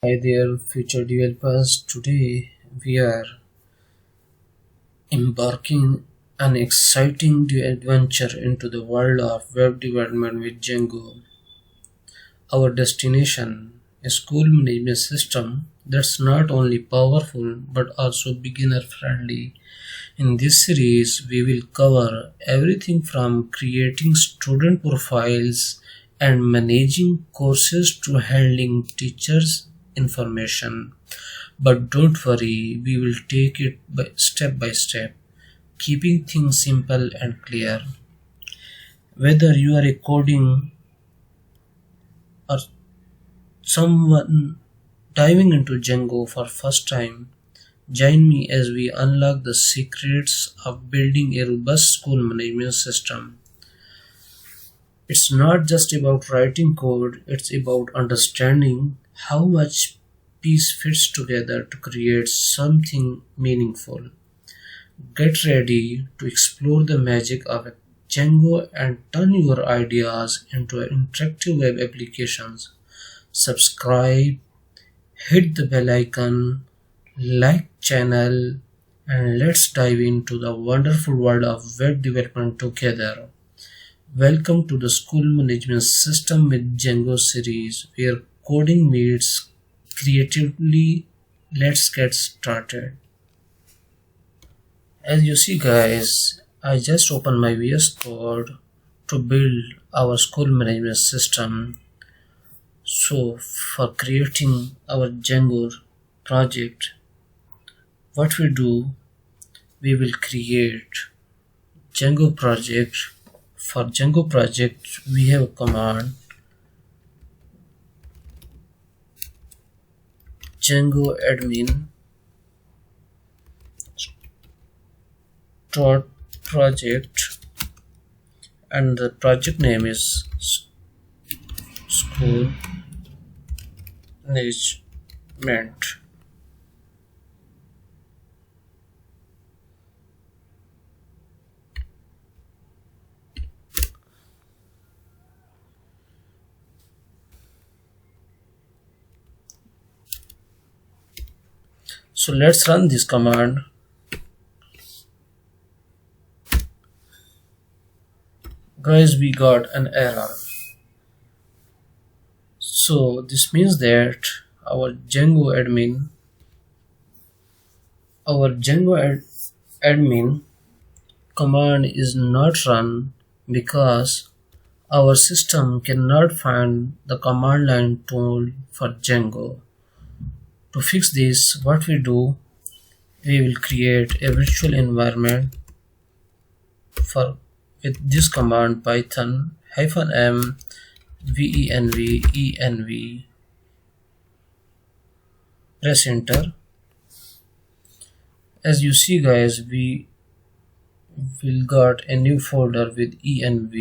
Hi there, future developers. Today we are embarking an exciting adventure into the world of web development with Django. Our destination, a school management system that's not only powerful but also beginner friendly. In this series, we will cover everything from creating student profiles and managing courses to handling teachers' information. But don't worry, we will take it by step, keeping things simple and clear. Whether you are a coding or someone diving into Django for first time, join me as we unlock the secrets of building a robust school management system. It's not just about writing code, it's about understanding how much piece fits together to create something meaningful. Get ready to explore the magic of Django and turn your ideas into interactive web applications. Subscribe, hit the bell icon, like channel, and let's dive into the wonderful world of web development together. Welcome to the School Management System with Django series where coding meets creatively. Let's get started. As you see guys, I just opened my VS Code to build our school management system. So for creating our Django project, what we do, we will create Django project. For Django project, we have a command Django admin dot project, and the project name is school management. So let's run this command. Guys, we got an error. So this means that our admin command is not run because our system cannot find the command line tool for Django. To fix this, what we do, we will create a virtual environment for with this command python -m venv press enter. As you see guys, we will got a new folder with env.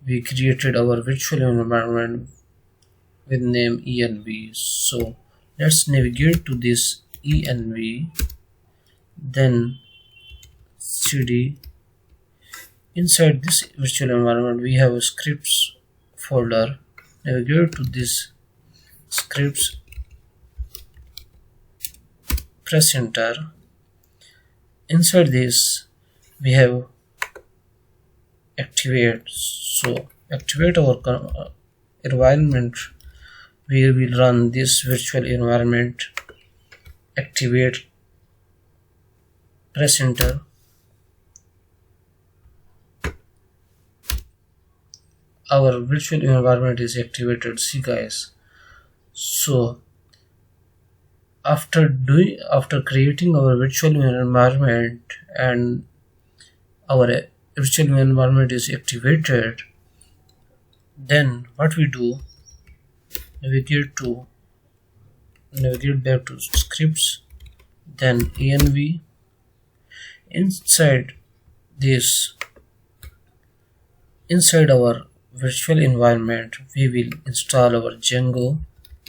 We created our virtual environment with name env. So let's navigate to this env, then cd. Inside this virtual environment we have a scripts folder. Navigate to this scripts, press enter. Inside this we have activate. So activate our environment. We will run this virtual environment, activate, press enter. Our virtual environment is activated. See guys, so after creating our virtual environment and our virtual environment is activated, then what we do, navigate back to scripts, then env. Inside our virtual environment we will install our Django.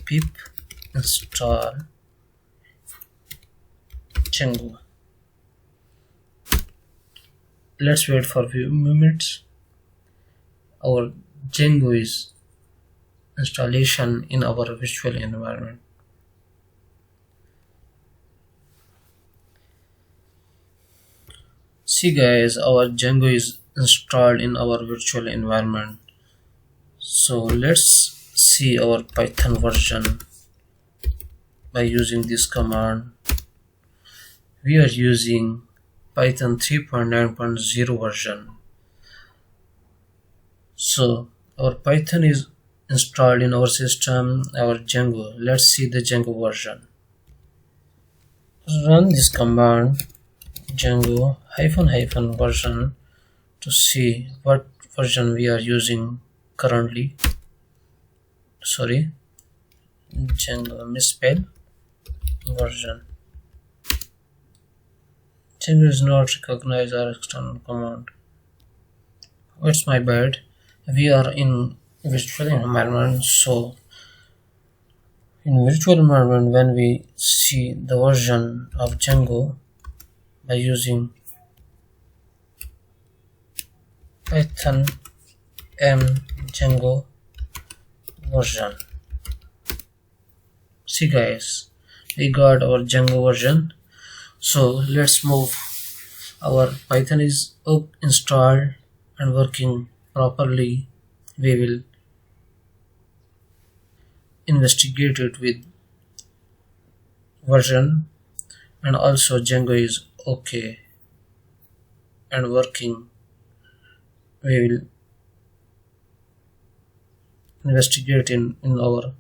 Pip install Django. Let's wait for a few minutes. Our Django is installation in our virtual environment. See guys, our Django is installed in our virtual environment. So let's see our Python version by using this command. We are using Python 3.9.0 version. So our Python is installed in our system, our Django. Let's see the Django version. Run this command Django -- version to see what version we are using currently. Sorry, Django misspell version. Django is not recognize our external command. It's my bad. We are in virtual environment, so in virtual environment when we see the version of Django by using Python m Django version. See guys, we got our Django version. So let's move. Our Python is up, installed and working properly. We will investigate it with version, and also Django is okay and working. We will investigate in our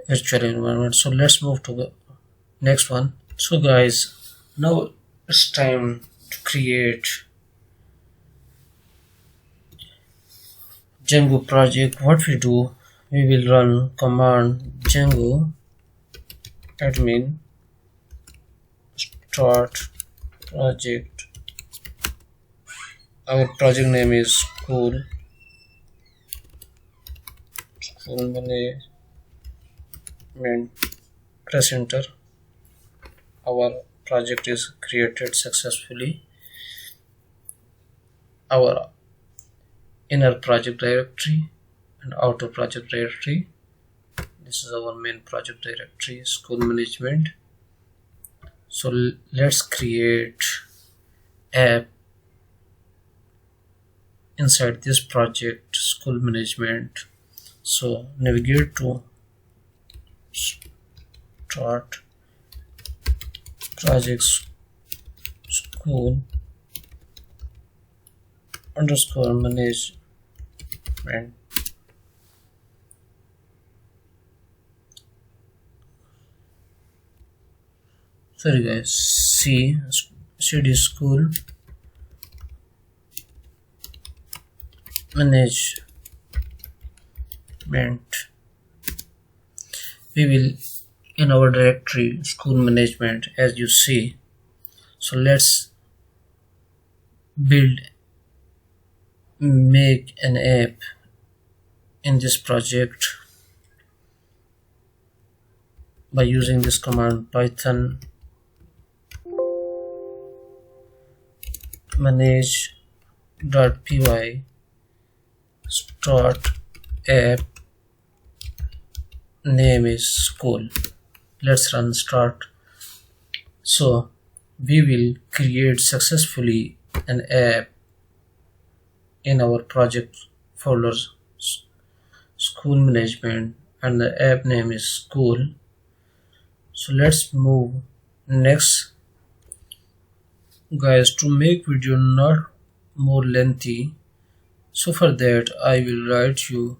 virtual environment. So let's move to the next one. So guys, now it's time to create Django project. What we do, we will run command Django admin start project. Our project name is school management. Press enter. Our project is created successfully. Our inner project directory and outer project directory. This is our main project directory, school management. So let's create app inside this project, school management. So navigate to start projects school underscore management. Sorry guys, cd school management. We will in our directory school management, as you see. So let's make an app in this project by using this command Python manage.py start app, name is school. Let's run start. So we will create successfully an app in our project folders, school management, and the app name is school. So let's move next. Guys, to make video not more lengthy, so for that I will write you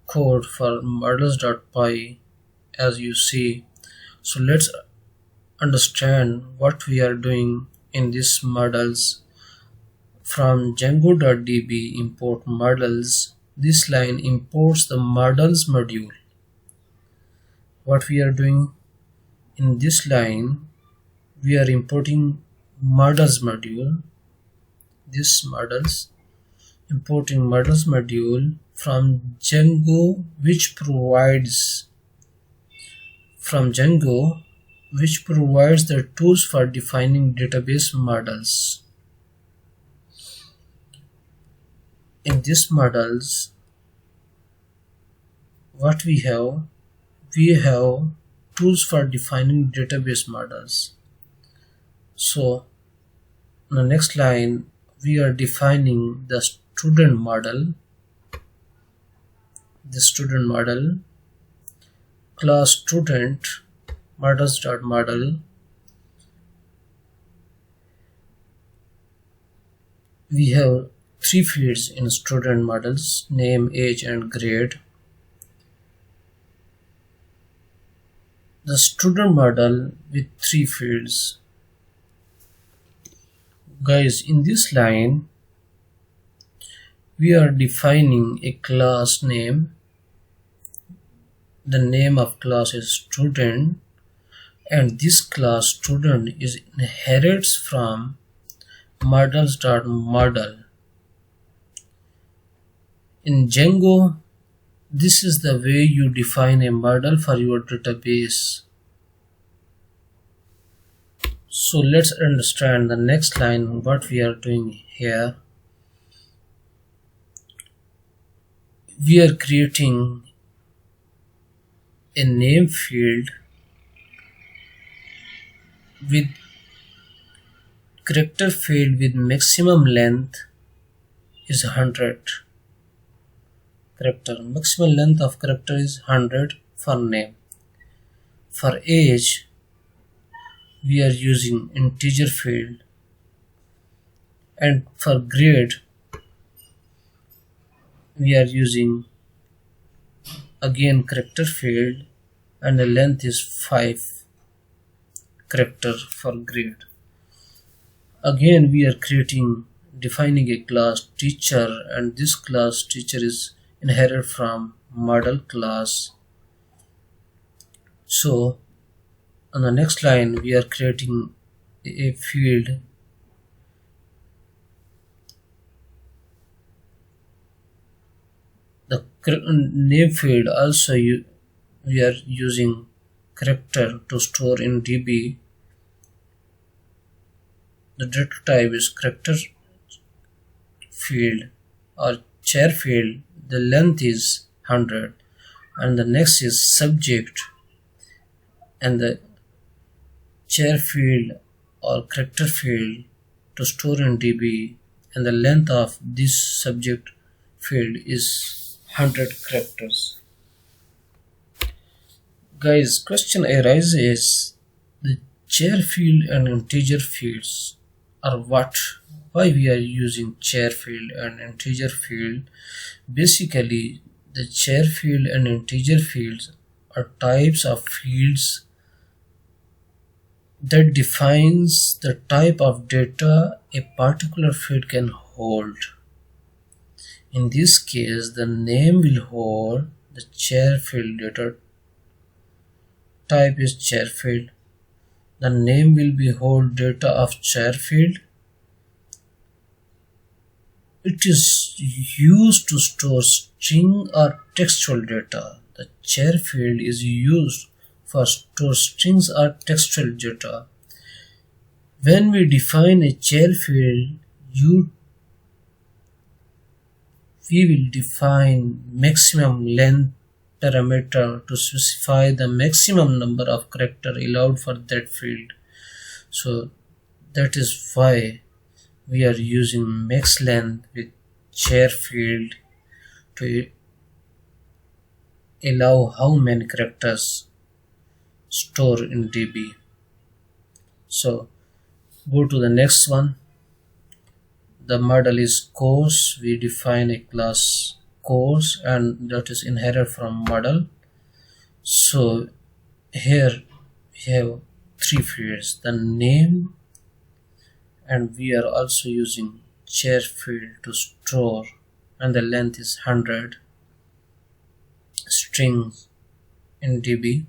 code for models.py, as you see. So let's understand what we are doing in this models. From Django.db import models, this line imports the models module. What we are doing in this line, we are importing models module. This models, importing models module from Django, which provides the tools for defining database models. In this models, what we have tools for defining database models. So on the next line we are defining the student model, class student models.model. We have three fields in student models: name, age and grade. The student model with three fields. Guys, in this line we are defining a class name. The name of class is student, and this class student is inherits from models.model. In Django, this is the way you define a model for your database. So let's understand the next line, what we are doing here. We are creating a name field with character field with maximum length is 100 character. Maximum length of character is 100 for name. For age we are using integer field, and for grade we are using again character field, and the length is 5 character for grade. Again we are defining a class teacher, and this class teacher is inherited from model class. So on the next line we are creating a field the name field. Also we are using character to store in DB. The data type is character field or char field. The length is 100, and the next is subject, and the char field or character field to store in DB, and the length of this subject field is 100 characters. Guys, question arises, the char field and integer fields are what? Why we are using char field and integer field? Basically, the char field and integer fields are types of fields that defines the type of data a particular field can hold. In this case, the name will hold the char field data type is char field. The name will be hold data of char field. It is used to store string or textual data. The char field is used for store strings or textual data. When we define a char field, we will define maximum length parameter to specify the maximum number of characters allowed for that field. So that is why we are using max length with char field to allow how many characters store in DB. So go to the next one. The model is course. We define a class course, and that is inherited from model. So here we have three fields, the name, and we are also using char field to store, and the length is 100 strings in DB,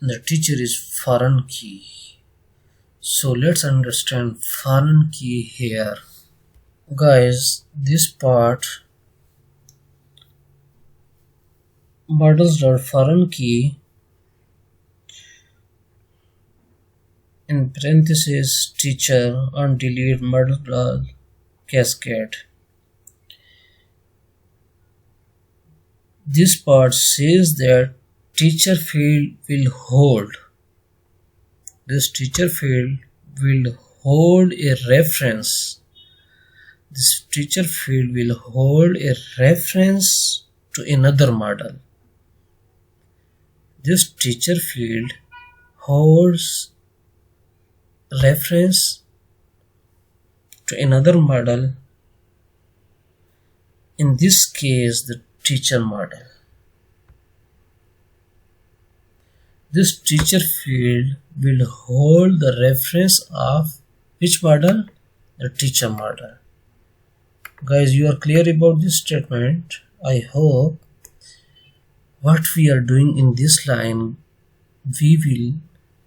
and the teacher is foreign key. So let's understand foreign key here. Guys, this part models.foreign key in parentheses teacher and delete model cascade. This part says that teacher field will hold. This teacher field will hold a reference. This teacher field will hold a reference to another model. This teacher field holds reference to another model, in this case the teacher model. This teacher field will hold the reference of which model? The teacher model. Guys, you are clear about this statement? I hope. What we are doing in this line, we will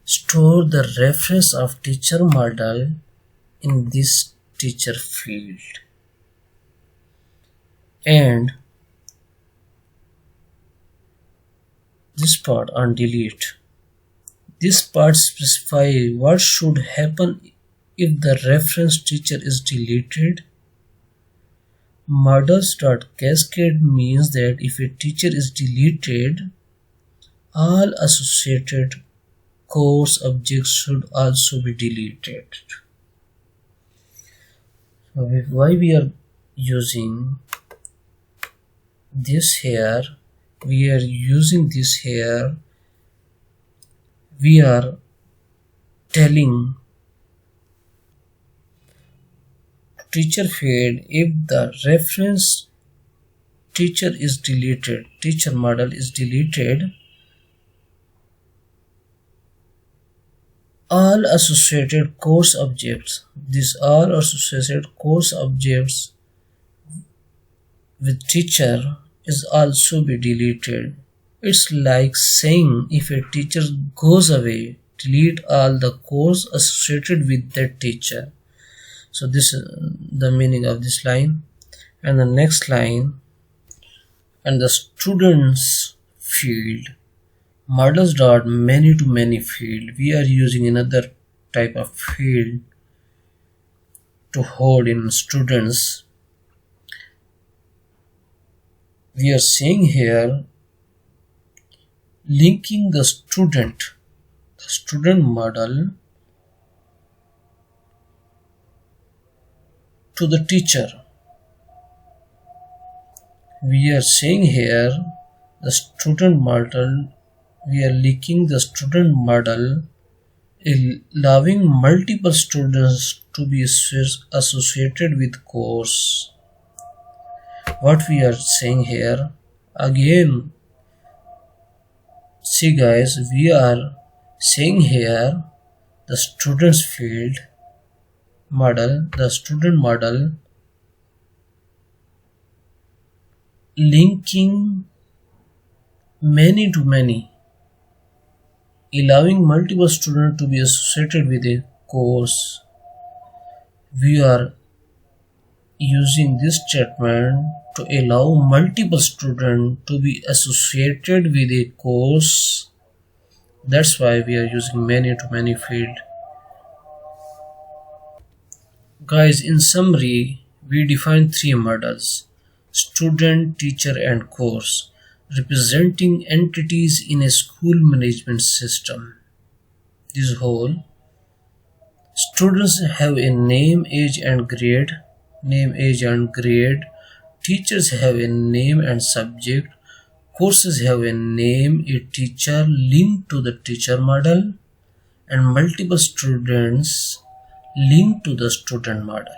store the reference of teacher model in this teacher field, and this part on delete. This part specifies what should happen if the reference teacher is deleted. Models.cascade means that if a teacher is deleted, all associated course objects should also be deleted. So why we are using this here? We are using this here. We are telling teacher field if the reference teacher is deleted, teacher model is deleted, all associated course objects, these all associated course objects with teacher is also be deleted. It's like saying if a teacher goes away, delete all the course associated with that teacher. So this is the meaning of this line. And the next line, and the students field, models dot many to many field. We are using another type of field to hold in students. We are saying here linking the student model to the teacher. We are saying here the student model, we are linking the student model, allowing multiple students to be associated with course. What we are saying here again, see guys, we are saying here the students field model, the student model linking many to many, allowing multiple students to be associated with a course. We are using this statement to allow multiple students to be associated with a course. That's why we are using many to many field. Guys, in summary, we define three models: student, teacher and course, representing entities in a school management system. This whole students have a name, age and grade. Teachers have a name and subject. Courses have a name, a teacher linked to the teacher model, and multiple students linked to the student model.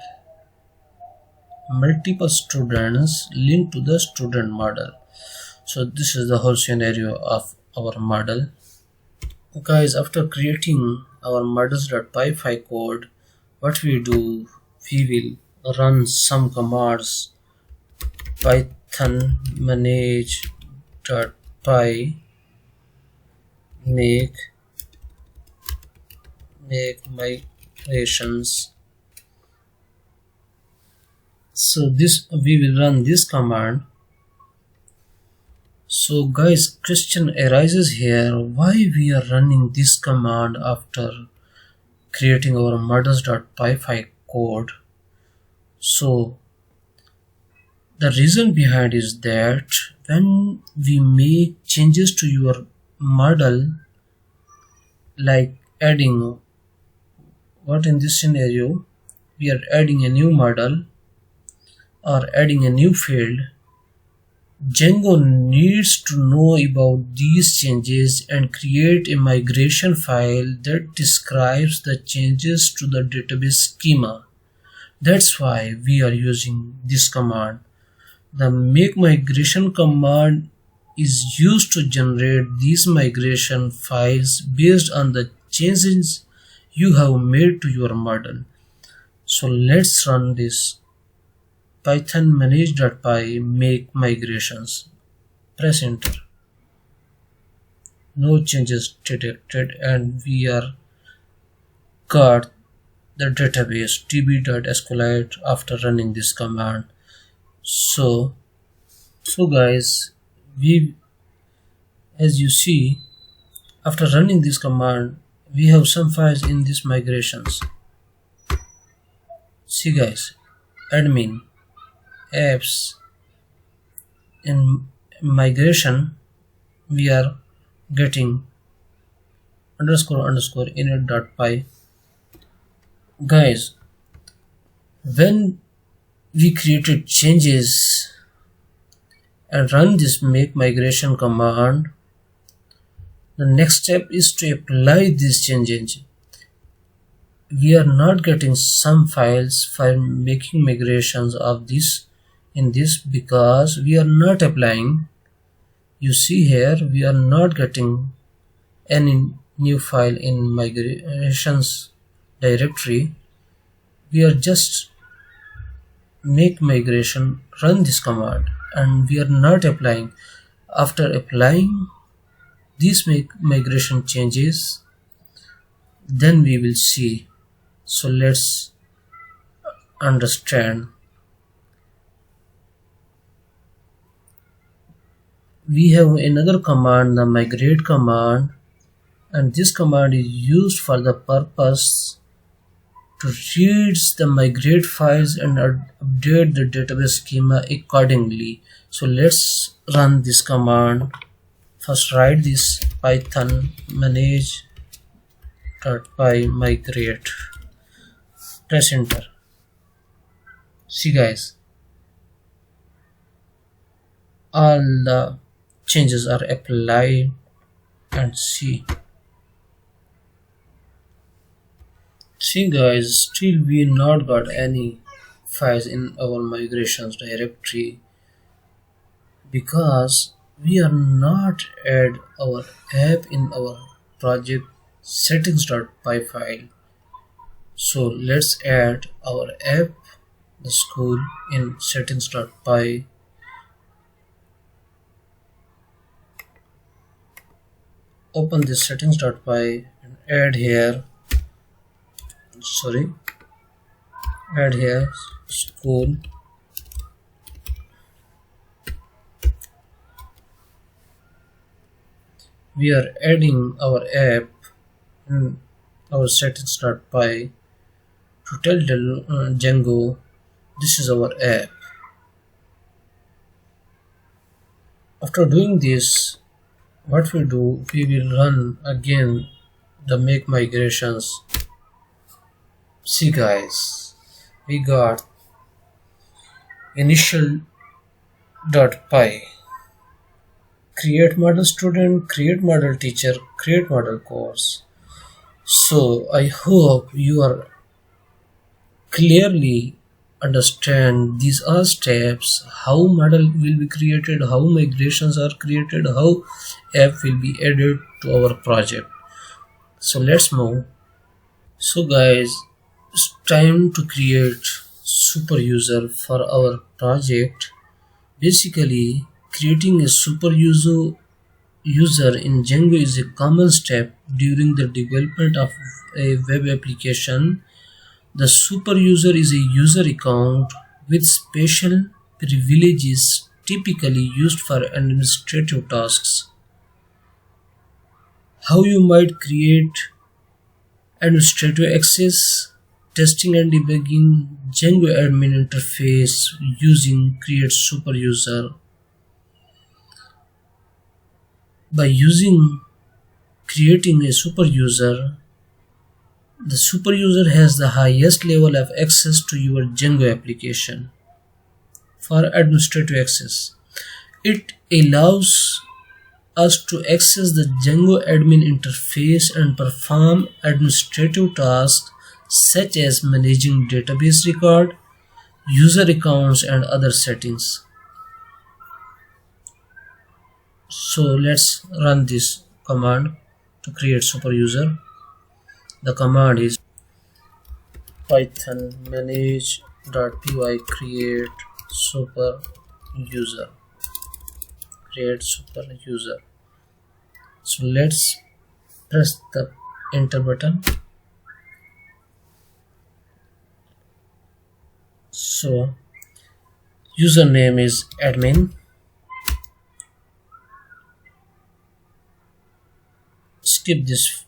So this is the whole scenario of our model. Guys, after creating our models.py file code, what we do, we will run some commands. Python manage.py make migrations. So this we will run this command. So guys, question arises here, why we are running this command after creating our models.py file code? So the reason behind is that When we make changes to your model, like adding, what in this scenario, we are adding a new model or adding a new field, Django needs to know about these changes and create a migration file that describes the changes to the database schema. That's why we are using this command. The make migration command is used to generate these migration files based on the changes you have made to your model. So let's run this. Python manage.py make migrations. Press enter. No changes detected, and we are got the database db.sqlite after running this command. So guys, we, as you see, after running this command, we have some files in these migrations. See guys, admin, apps, in migration we are getting underscore underscore init.py. Guys, when we created changes and run this make migration command, the next step is to apply these changes. We are not getting some files for making migrations of this in this because we are not applying. You see here, we are not getting any new file in migrations directory. We are just make migration, run this command, and we are not applying. After applying these migration changes, then we will see. So let's understand. We have another command, the migrate command, and this command is used for the purpose to read the migrate files and update the database schema accordingly. So let's run this command. First write this python manage.py migrate. Press enter. See guys, all the changes are applied, and see guys, still we not got any files in our migrations directory because we are not add our app in our project settings.py file. So let's add our app, the school, in settings.py. Open this settings.py and add here school. We are adding our app in our settings.py to tell Django this is our app. After doing this, what we do, we will run again the make migrations. See guys, we got initial.py, create model student, create model teacher, create model course. So I hope you are clearly understand these are steps, how model will be created, how migrations are created, how app will be added to our project. So let's move. So guys, it's time to create super user for our project. Basically, creating a super user in Django is a common step during the development of a web application. The super user is a user account with special privileges typically used for administrative tasks. How you might create administrative access, testing and debugging Django admin interface using create super user. By creating a super user, the super user has the highest level of access to your Django application for administrative access. It allows us to access the Django admin interface and perform administrative tasks such as managing database record, user accounts and other settings. So let's run this command to create super user. The command is python manage.py super user create super user. So let's press the enter button. So username is admin, skip this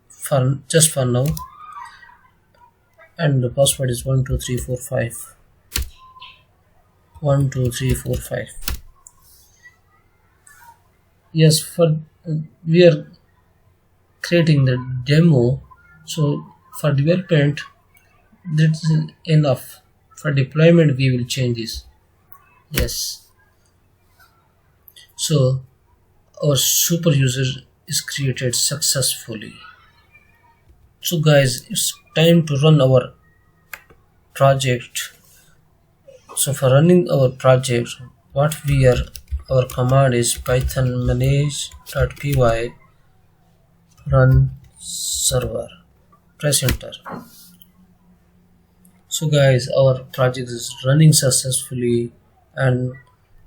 for just for now, and the password is 12345 12345. Yes, for we are creating the demo, so for development that's enough. For deployment we will change this. Yes, so our super user is created successfully. So guys, it's time to run our project. So for running our project, our command is python manage.py run server. Press enter. So guys, our project is running successfully and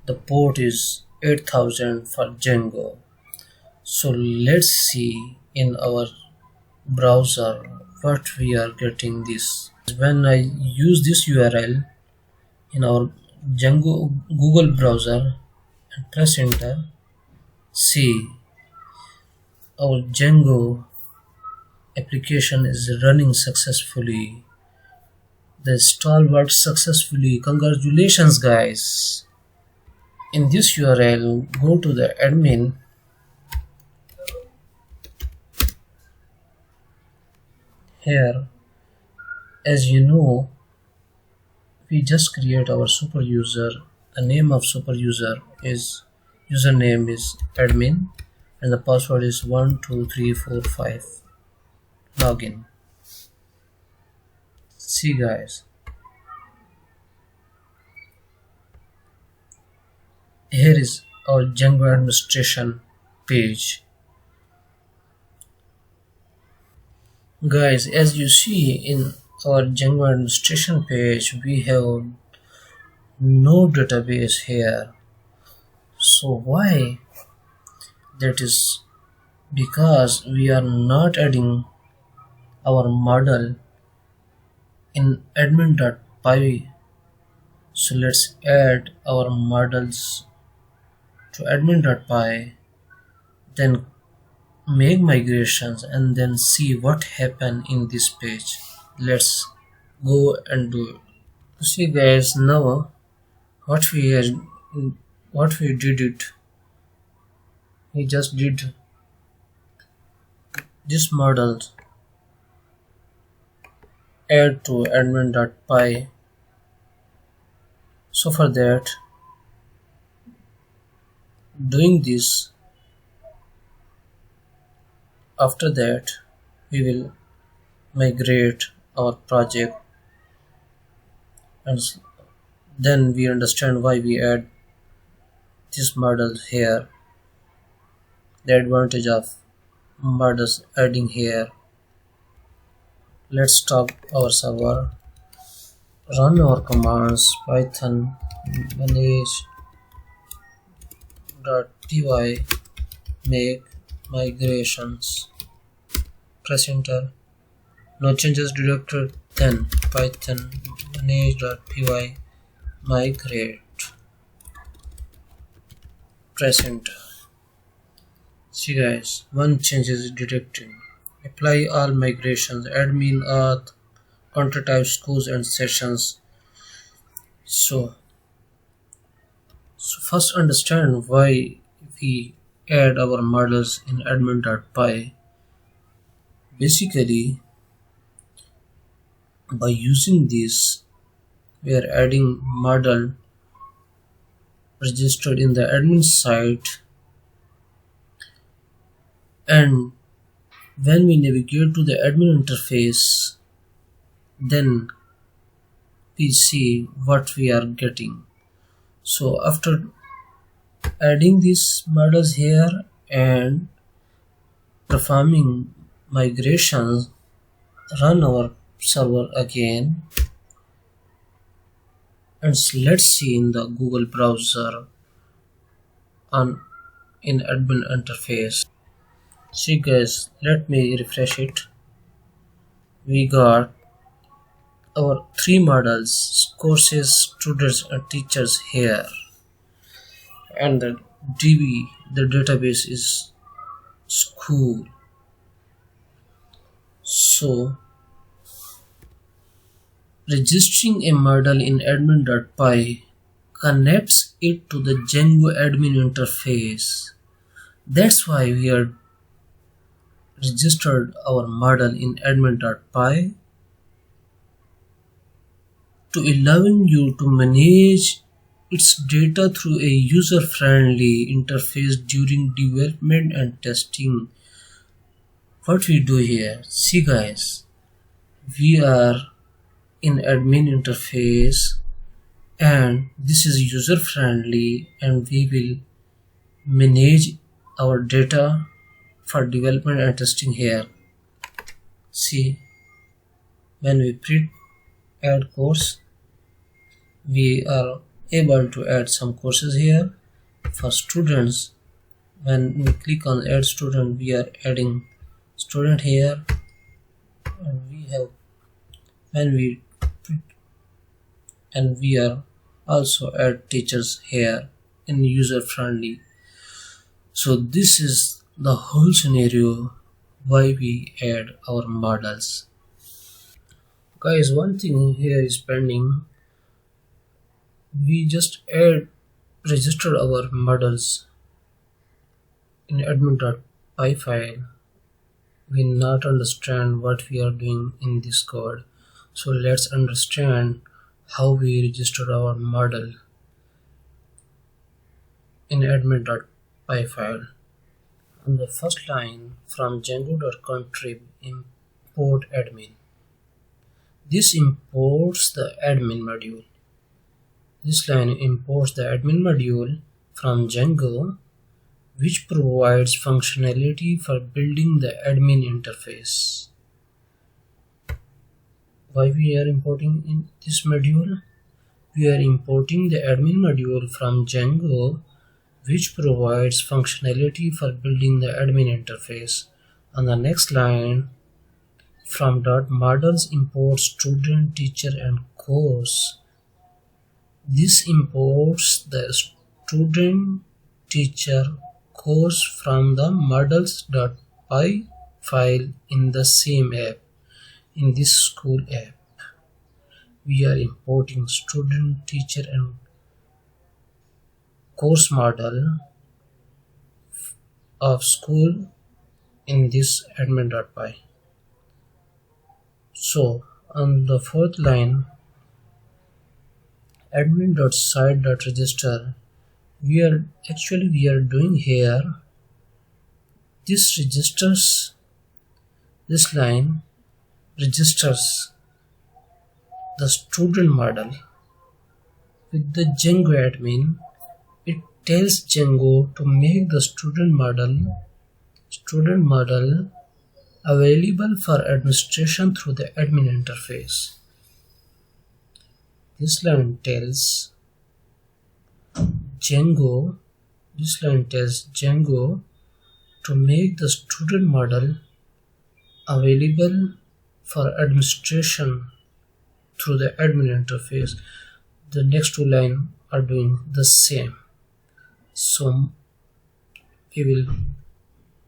the port is 8000 for Django. So let's see in our browser what we are getting this. When I use this URL in our Django Google browser and press enter, see our Django application is running successfully. The install worked successfully. Congratulations guys. In this URL, go to the admin. Here, as you know, we just create our super user. The name of super user is username is admin and the password is 12345. Login. See guys, here is our Django administration page. Guys, as you see in our Django administration page, we have no database here. So why? That is because we are not adding our model in admin.py. So let's add our models to admin.py, then make migrations and then see what happened in this page. Let's go and do it. See guys, now what we did it, we just did this model add to admin.py. So for that, doing this, after that we will migrate our project and then we understand why we add this model here, the advantage of models adding here. Let's stop our server, run our commands python manage.py make migrations, press enter. No changes detected, then python manage.py migrate, press enter. See guys, one change is detected. Apply all migrations, admin, auth, content type, schools and sessions. So first understand why we add our models in admin.py. Basically, by using this, we are adding model registered in the admin site, and when we navigate to the admin interface, then we see what we are getting. So after adding these models here and performing migrations, run our server again, and let's see in the Google browser on in admin interface. See guys, let me refresh it. We got our three models, courses, students and teachers here, and the DB, the database is school. So registering a model in admin.py connects it to the Django admin interface. That's why we are registered our model in admin.py to allowing you to manage its data through a user-friendly interface during development and testing. What we do here, see guys, we are in admin interface and this is user-friendly, and we will manage our data for development and testing here. See, when we add course, we are able to add some courses here. For students, when we click on add student, we are adding student here, and we have and we are also add teachers here in user friendly. So this is the whole scenario why we add our models. Guys, one thing here is pending. We just registered our models in admin.py file. We not understand what we are doing in this code. So let's understand how we registered our model in admin.py file. On the first line, from django.contrib import admin. This imports the admin module. This line imports the admin module from Django, which provides functionality for building the admin interface. Why we are importing in this module? We are importing the admin module from Django, which provides functionality for building the admin interface. On the next line, from .models import student, teacher and course. This imports the student, teacher, course from the models.py file in the same app. In this school app, we are importing student, teacher and course model of school in this admin.py. So on the fourth line, admin.site.register, we are doing here, this registers, this line registers the student model with the Django admin. It tells Django to make the student model available for administration through the admin interface. This line tells Django to make the student model available for administration through the admin interface. The next two lines are doing the same. So we will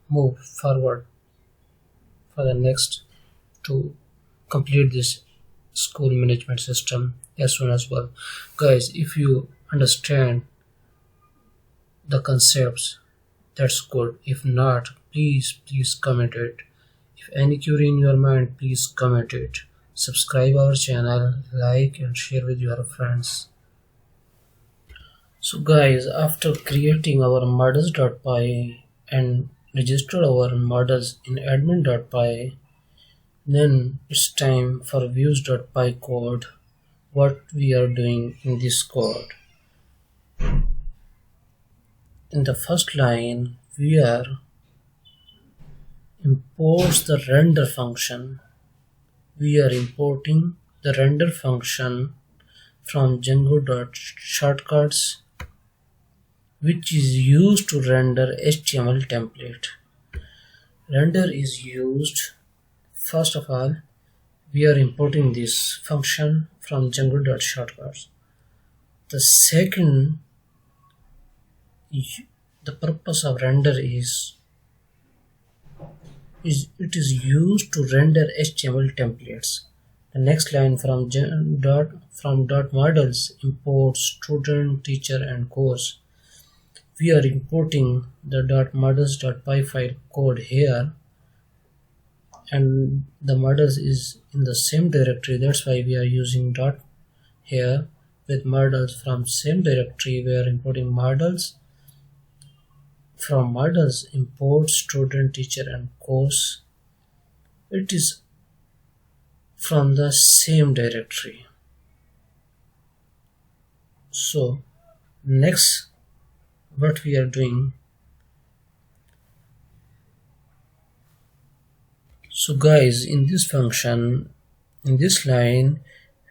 move forward for the next to complete this school management system as soon as well. Guys, if you understand the concepts, That's good. If not, please comment it. If any query in your mind, please comment it. Subscribe our channel, like and share with your friends. So guys, after creating our models.py and register our models in admin.py, then it's time for views.py code. What we are doing in this code. In the first line, we are imports the render function. We are importing the render function from Django.shortcuts, which is used to render HTML template. Render is used, first of all, we are importing this function from Django.shortcuts. The second, the purpose of render is it is used to render HTML templates. The next line from models import student, teacher and course. We are importing the .models.py file code here, and the models is in the same directory. That's why we are using dot here with models from same directory. We are importing models. From models import student, teacher and course. It is from the same directory. So next, what we are doing, so guys, in this function, in this line,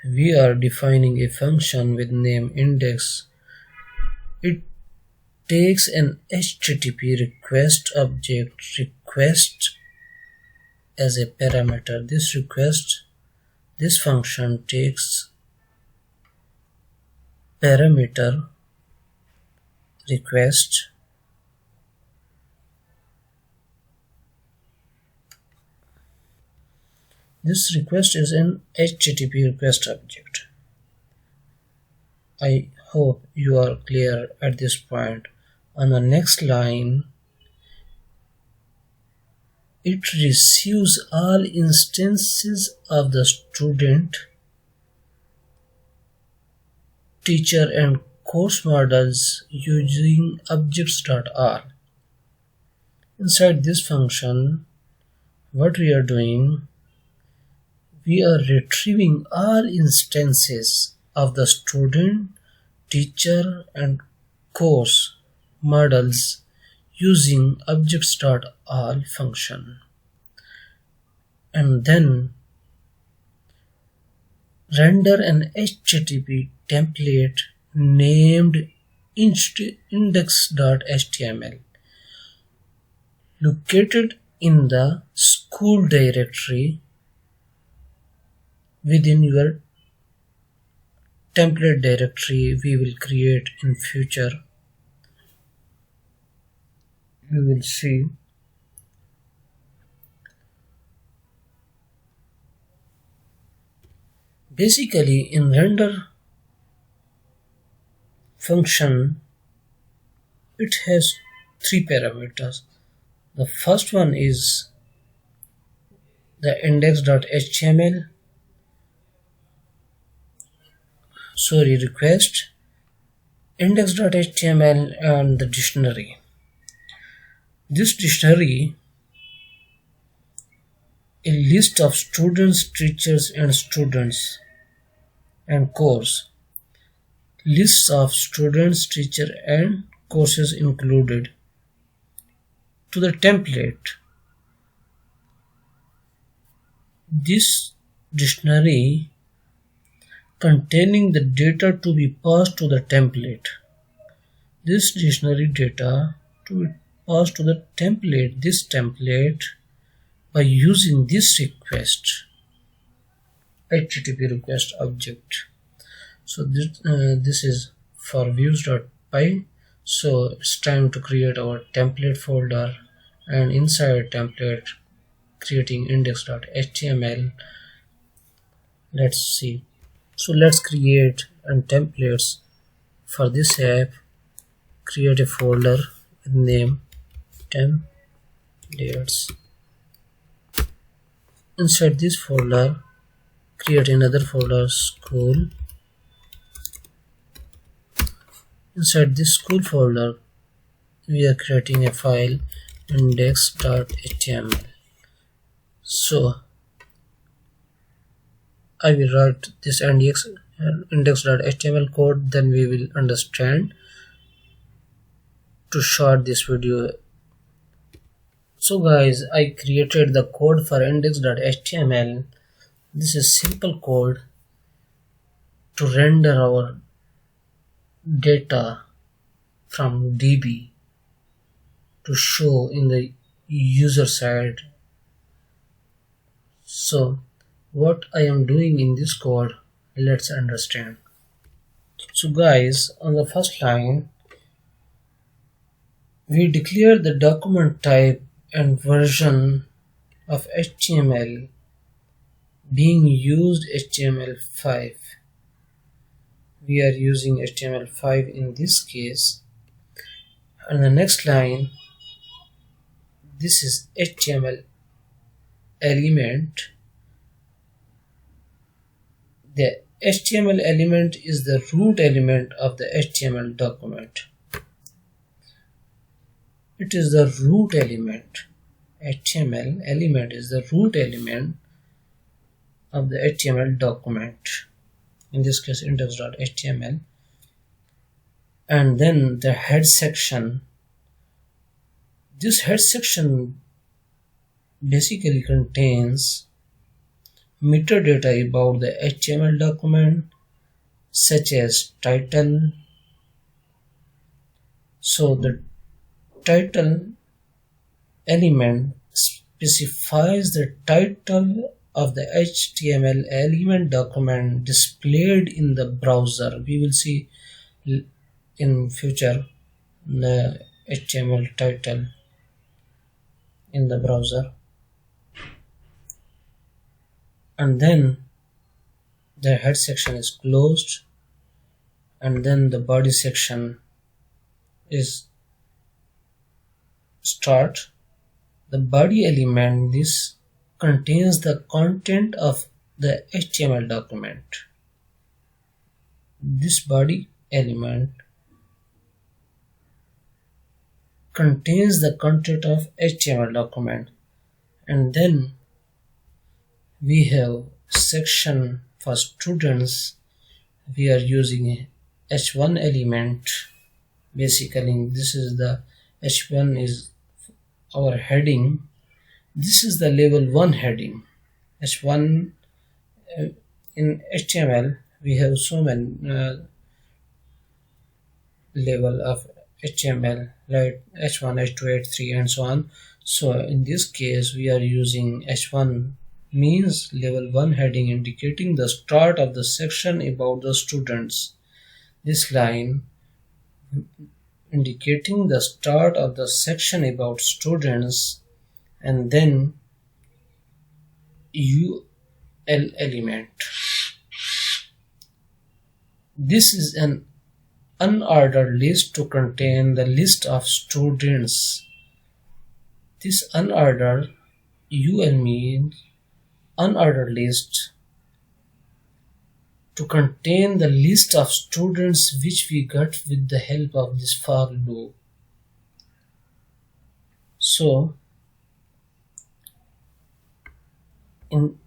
we are defining a function with name index. It takes an HTTP request object request as a parameter. This function takes parameter request This request is an HTTP request object. I hope you are clear at this point. On the next line, it receives all instances of the student, teacher and course models using objects.r. Inside this function, what we are doing, we are retrieving all instances of the student, teacher and course models using objects.all function, and then render an HTTP template named index.html located in the school directory within your template directory we will create in future. You will see basically in render function it has three parameters. The first one is the index.html request, index.html and the dictionary. This dictionary, a list of students, teachers and students and course. Lists of students, teacher and courses included to the template. This dictionary containing the data to be passed to the template. This dictionary data to be passed to the template, this template by using this request, HTTP request object. So this is for views.py. So it's time to create our template folder, and inside template creating index.html. Let's see. So let's create and templates for this app. Create a folder with name templates. Inside this folder, create another folder, school. Inside this school folder, we are creating a file, index.html. So I will write this index.html code, then we will understand to short this video. So guys, I created the code for index.html. This is simple code to render our data from DB to show in the user side. So what I am doing in this code, let's understand. So guys, on the first line, we declare the document type and version of HTML being used HTML5. We are using HTML5 in this case. And the next line, this is HTML element. The HTML element is the root element of the HTML document. It is the root element. HTML element is the root element of the HTML document. In this case, index.html. And then the head section. This head section basically contains metadata about the HTML document, such as title. So the title element specifies the title of the HTML element document displayed in the browser. We will see in future the HTML title in the browser. And then the head section is closed, and then the body section is start. The body element, this contains the content of the HTML document. This body element contains the content of HTML document. And then we have section for students. We are using h1 element. Basically, this is the h1 is our heading. This is the level 1 heading. h1 in HTML we have so many level of HTML, right? h1, h2, h3 and so on. So in this case we are using h1, means level 1 heading, indicating the start of the section about the students. This line indicating the start of the section about students, and then UL element. This is an unordered list to contain the list of students. This unordered UL means unordered list to contain the list of students which we got with the help of this for loop. So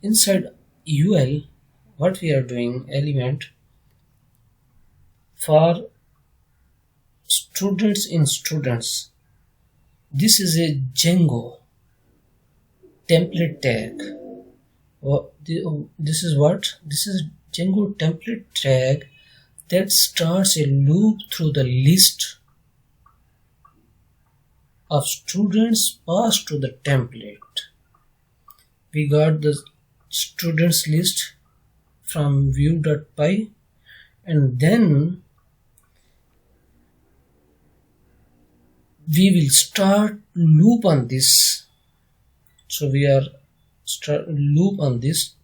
inside UL, what we are doing, element for students in students. This is a Django template tag. This is what? This is Django template tag that starts a loop through the list of students passed to the template. We got the students list from view.py, and then we will start loop on this. So we are start loop on this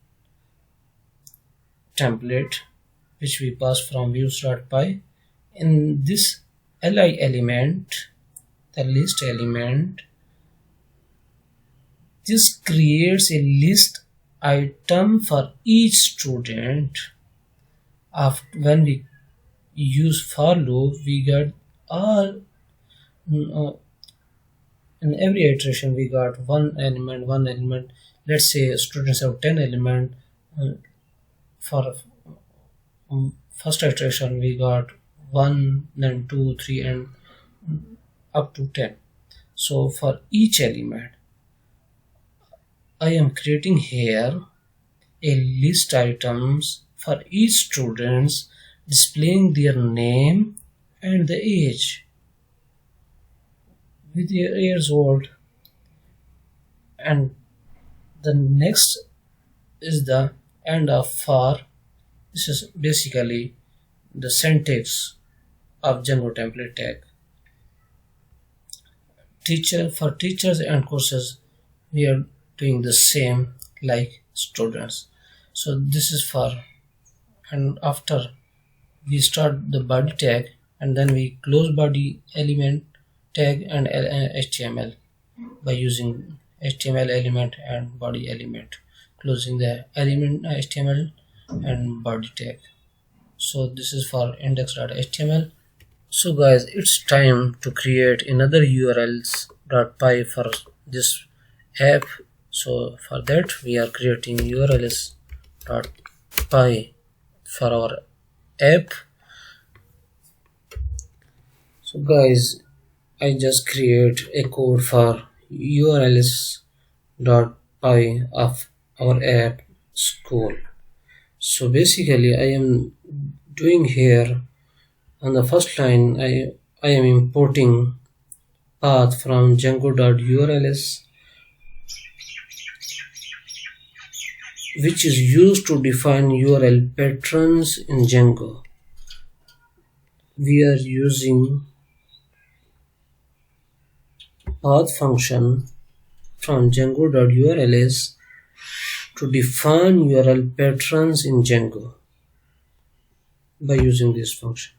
template which we pass from views.py. In this li element, the list element, This creates a list item for each student. After when we use for loop, we get all uh, in every iteration we got one element. Let's say students have 10 element. For first iteration we got 1, then 2, 3, and up to 10. So for each element I am creating here a list items for each students, displaying their name and the age with their years old. And the next is the end of for. This is basically the syntax of Django template tag. For teachers and courses we are doing the same like students. So this is for, and after we start the body tag and then we close body element tag and HTML by using HTML element and body element, closing the element HTML and body tag. So this is for index.html. So guys, it's time to create another urls.py for this app. So for that we are creating urls.py for our app. So guys, I just create a code for urls.py of our app school. So basically I am doing here on the first line I am importing path from Django.urls, which is used to define URL patterns in Django. We are using path function from Django.urls to define URL patterns in Django by using this function.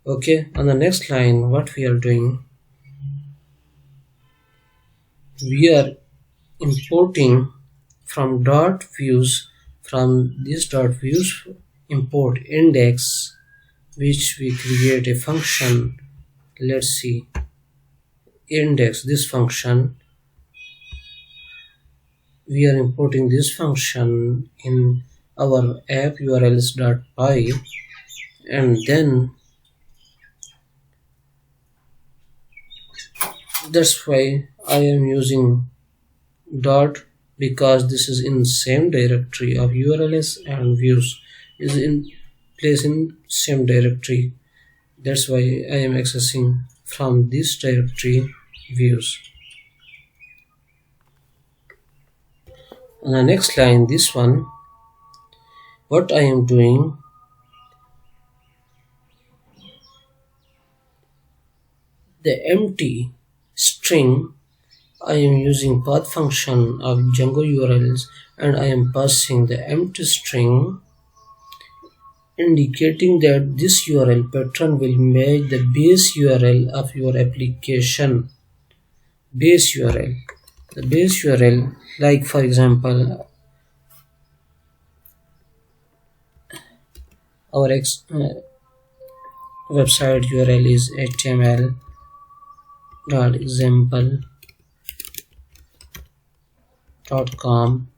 Okay, on the next line what we are doing, we are importing from dot views, from this dot views import index, which we create a function. Let's see, index, this function, we are importing this function in our app urls.py, and then that's why I am using dot, because this is in same directory of urls and views is in place in same directory. That's why I am accessing from this directory views. On the next line, this one, what I am doing, the empty string, I am using path function of Django URLs and I am passing the empty string, indicating that this URL pattern will match the base URL of your application. Base URL, the base URL, like for example our website URL is html.example.com.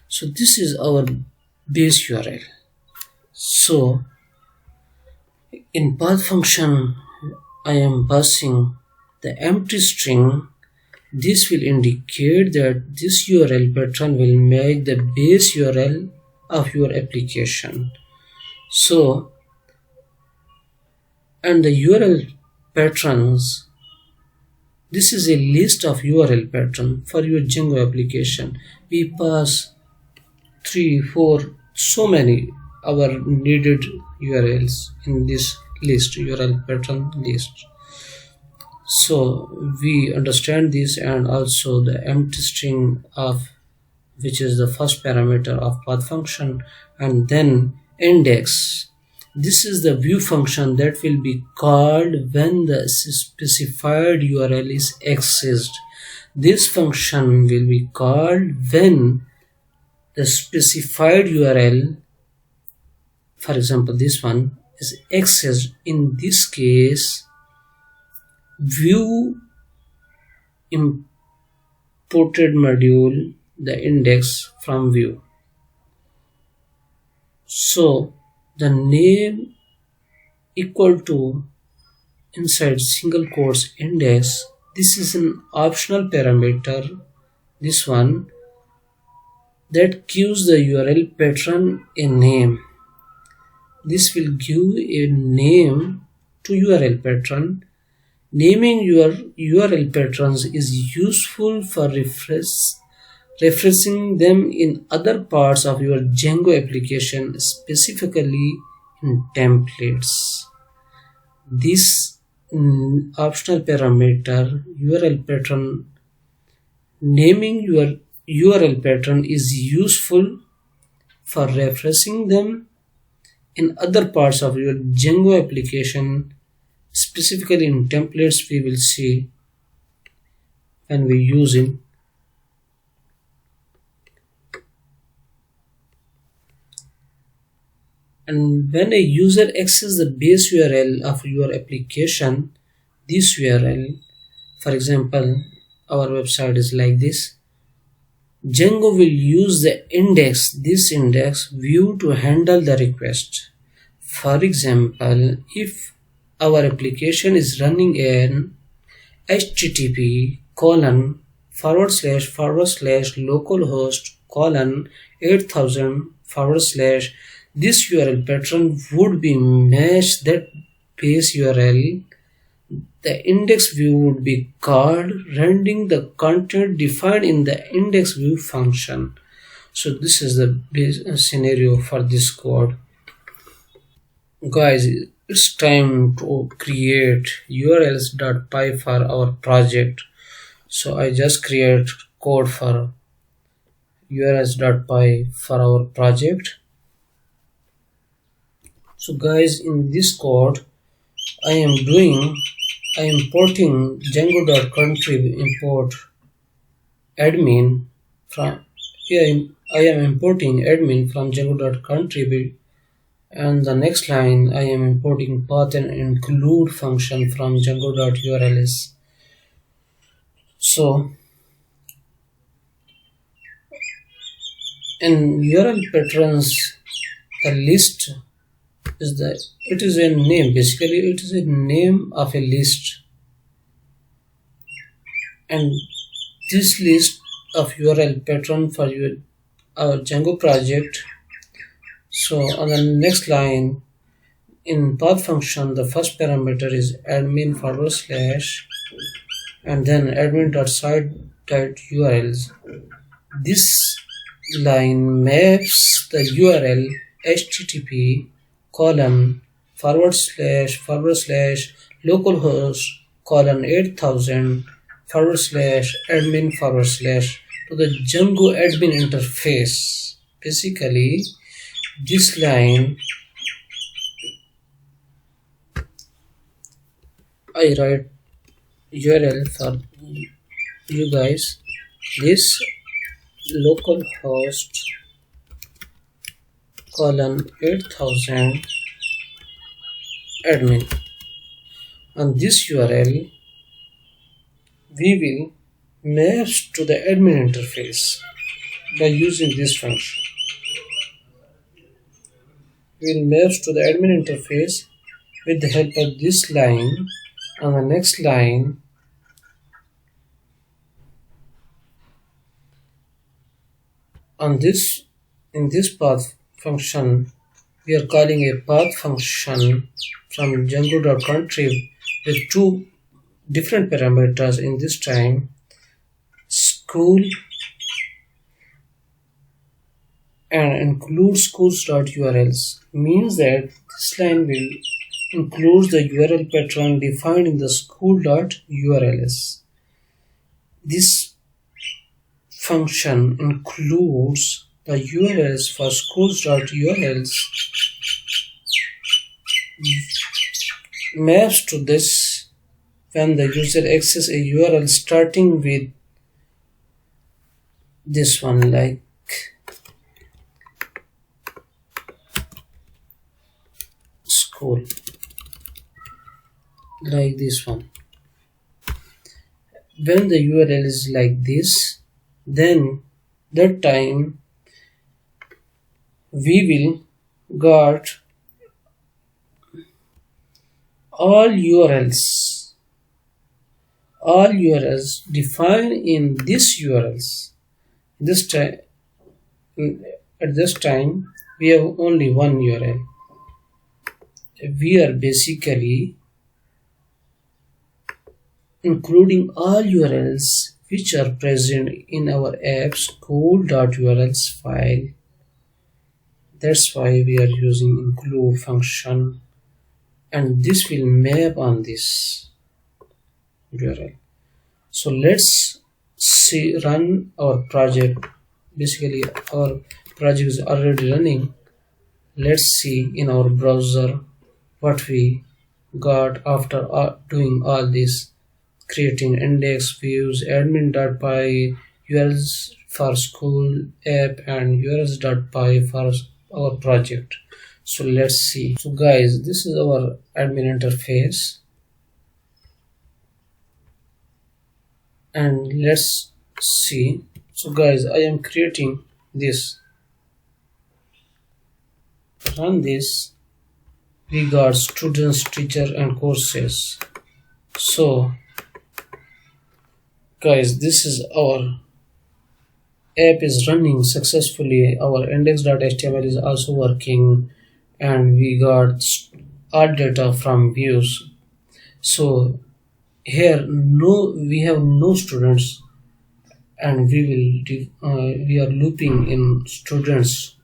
so this is our base URL. So in path function I am passing the empty string. This will indicate that this URL pattern will match the base URL of your application. So, and the URL patterns, this is a list of URL pattern for your Django application. We pass 3, 4, so many our needed URLs in this list, URL pattern list. So we understand this, and also the empty string of, which is the first parameter of path function, and then index. This is the view function that will be called when the specified URL is accessed. This function will be called when the specified URL, for example this one, is accessed. In this case, view imported module the index from view. So the name equal to inside single quotes index. This is an optional parameter, this one, that gives the URL patron a name. This will give a name to URL patron. Naming your URL patrons is useful for referencing them in other parts of your Django application, specifically in templates. This optional parameter, URL patron, naming your URL patron is useful for referencing them in other parts of your Django application, specifically in templates. We will see when we use it. And when a user accesses the base URL of your application, this URL, for example, our website is like this, Django will use this index view to handle the request. For example, if our application is running an http://localhost:8000/ this URL pattern would be matched that base URL. The index view would be called, rendering the content defined in the index view function. So this is the base scenario for this code. Guys, it's time to create urls.py for our project. So I just create code for urls.py for our project. So guys, in this code I am importing Django.contrib import admin from here. I am importing admin from Django.contrib, and the next line I am importing path and include function from Django.urls. So in URL patrons, the list is it is a name. Basically it is a name of a list, and this list of URL patron for our Django project. So on the next line, in path function, the first parameter is admin / and then admin.site.urls. This line maps the URL http://localhost:8000/admin/ to the Django admin interface. Basically, this line I write URL for you guys. This localhost 8000 admin, and this URL we will map to the admin interface by using this function. We will map to the admin interface with the help of this line. On the next line, in this path function, we are calling a path function from Django.contrib with two different parameters. In this time, school and include schools.urls, means that this line will include the URL patron defined in the school.urls. This function includes the URLs for schools.urls, maps to this when the user accesses a URL starting with this one like school, like this one. When the URL is like this, then that time we will got all URLs, all URLs defined in this URLs. This time, at this time, we have only one URL. We are basically including all URLs which are present in our app school.urls file. That's why we are using include function, and this will map on this URL. So let's see run our project. Basically our project is already running. Let's see in our browser what we got after doing all this, creating index, views, admin.py, URLs for school app, and urls.py for our project. So let's see. So guys, this is our admin interface, and let's see. So guys, I am creating this. Run this. We got students, teacher, and courses. So guys, this is our app is running successfully. Our index.html is also working, and we got all data from views. So here we have no students, and we are looping in students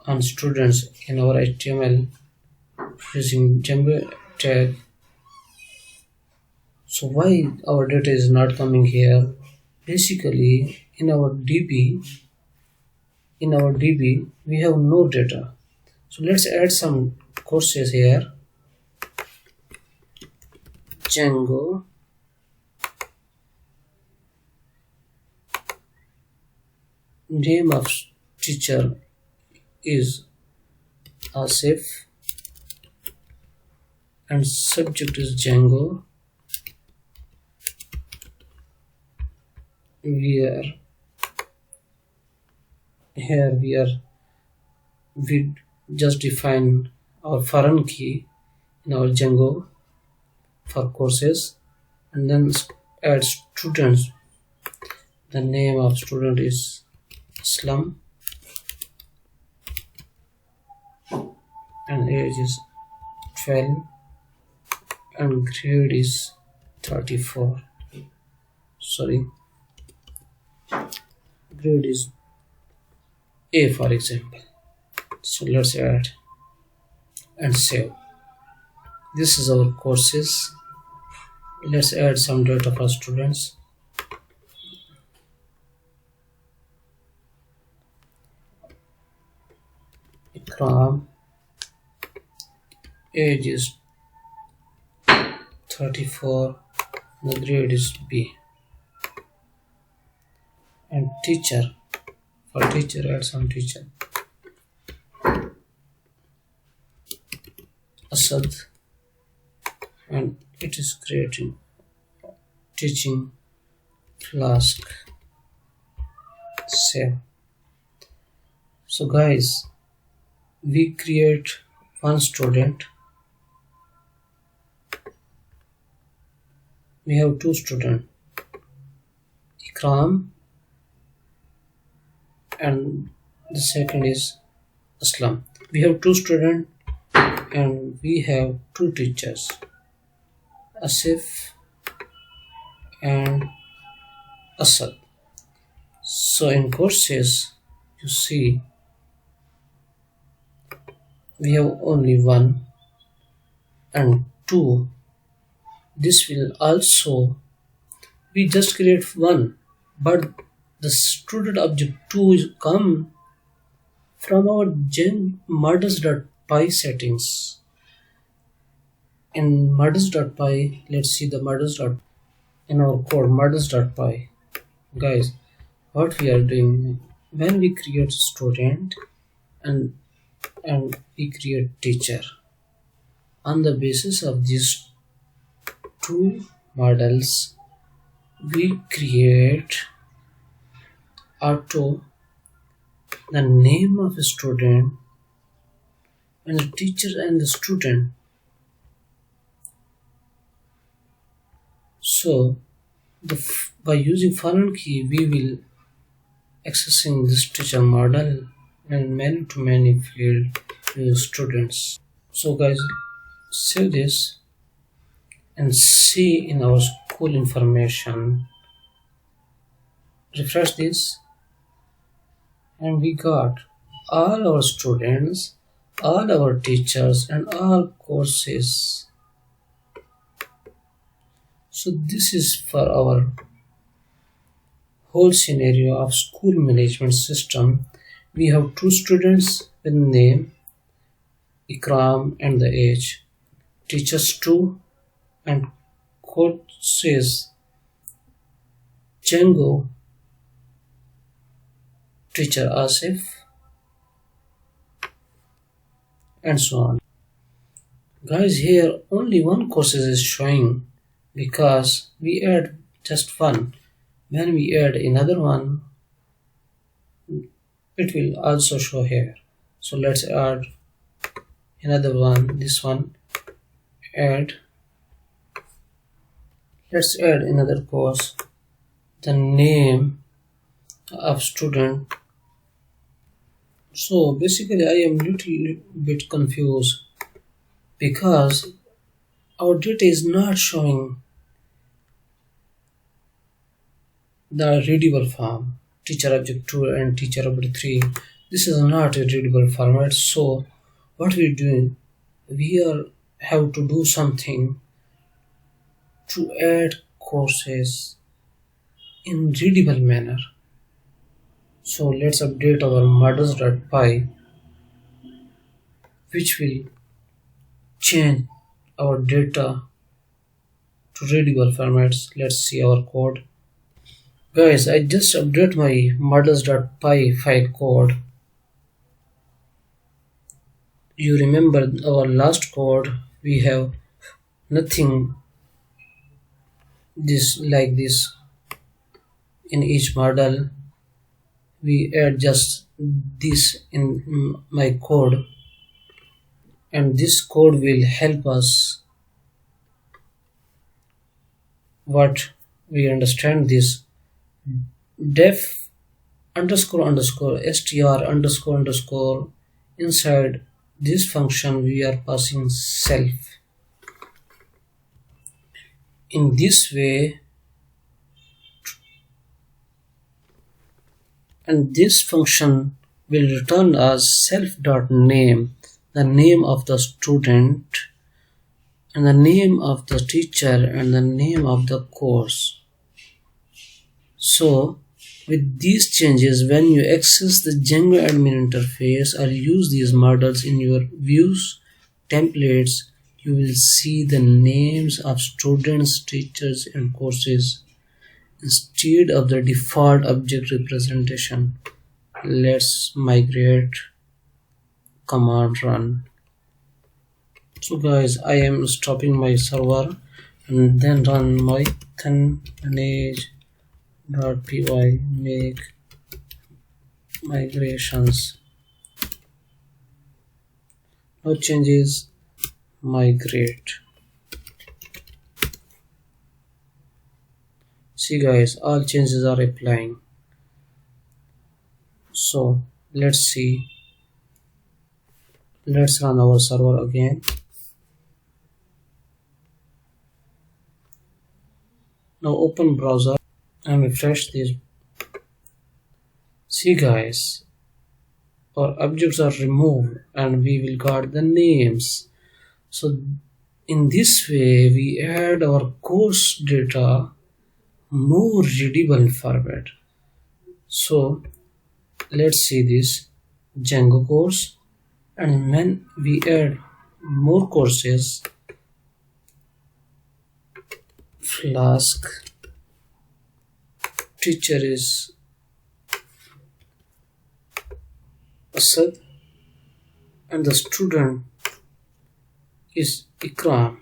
on students in our HTML using Django tag. So why our data is not coming here? Basically in our DB we have no data. So let's add some courses here. Django, name of teacher is Asif, and subject is Django. We just define our foreign key in our Django for courses, and then add students. The name of student is Islam, and age is 12, and grade is 34. Sorry, grade is A, for example. So let's add and save. This is our courses. Let's add some data for students. Ikram, age is 34, the grade is B. And teacher, for teacher add some teacher. Asad, and it is creating teaching flask. Save. So guys, we create one student. We have two students, Ikram, and the second is Aslam. We have two students, and we have two teachers, Asif and Asad. So in courses, you see we have only one and two. This will also, we just create one, but the student object 2 is come from our models.py settings. In models.py, let's see the models. In our code models.py, guys, what we are doing when we create student and we create teacher. On the basis of these two models, we create auto the name of a student and the teacher and the student. So by using foreign key, we will accessing this teacher model and many to many field students. So guys, save this and see in our school information. Refresh this and we got all our students, all our teachers and all courses. So this is for our whole scenario of school management system. We have two students with name Ikram and the age, teachers 2 and courses Django, teacher Asif, and so on. Guys, here only one course is showing because we add just one. When we add another one, it will also show here. So let's add another one, this one, add. Let's add another course, the name of student. So basically I am little bit confused because our data is not showing the readable form, teacher object 2 and teacher object 3. This is not a readable format. So what we're doing, we have to do something to add courses in readable manner. So let's update our models.py, which will change our data to readable formats. Let's see our code. Guys, I just update my models.py file code. You remember our last code, we have nothing this like this in each model. We add just this in my code, and this code will help us what we understand this def underscore underscore str underscore underscore. Inside this function we are passing self. In this way, and this function will return as self.name, the name of the student and the name of the teacher and the name of the course. So with these changes, when you access the Django admin interface or use these models in your views templates, you will see the names of students, teachers and courses instead of the default object representation. Let's migrate, command run. So guys, I am stopping my server and then run my manage.py, make migrations. No changes, migrate. See guys, all changes are applying. So let's see, let's run our server again. Now open browser and refresh this. See guys, our objects are removed and we will got the names. So in this way we add our course data more readable format. So let's see this Django course, and when we add more courses, Flask, teacher is Asad, and the student is Ikram.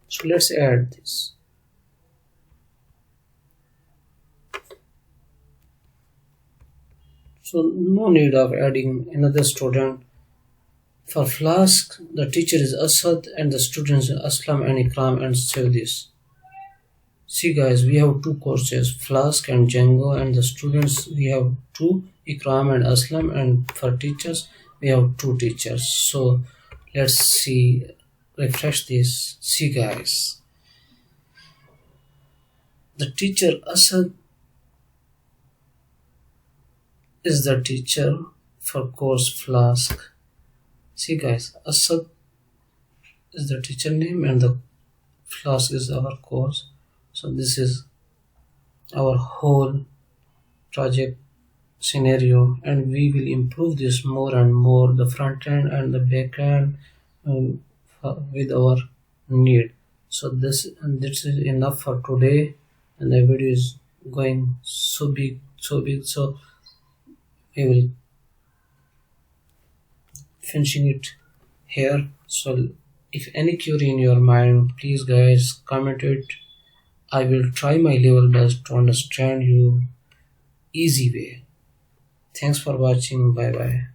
So let's add this. So no need of adding another student. For Flask, the teacher is Asad and the students are Aslam and Ikram, and save this. See guys, we have two courses, Flask and Django, and the students we have two, Ikram and Aslam, and for teachers we have two teachers. So let's see, refresh this. See guys, the teacher Asad is the teacher for course Flask. See guys, Asad is the teacher name and the Flask is our course. So this is our whole project scenario, and we will improve this more and more, the front end and the back end, with our need. So this is enough for today, and the video is going so big, so big, so we will finishing it here. So if any query in your mind, please guys comment it. I will try my level best to understand you easy way. Thanks for watching. Bye bye.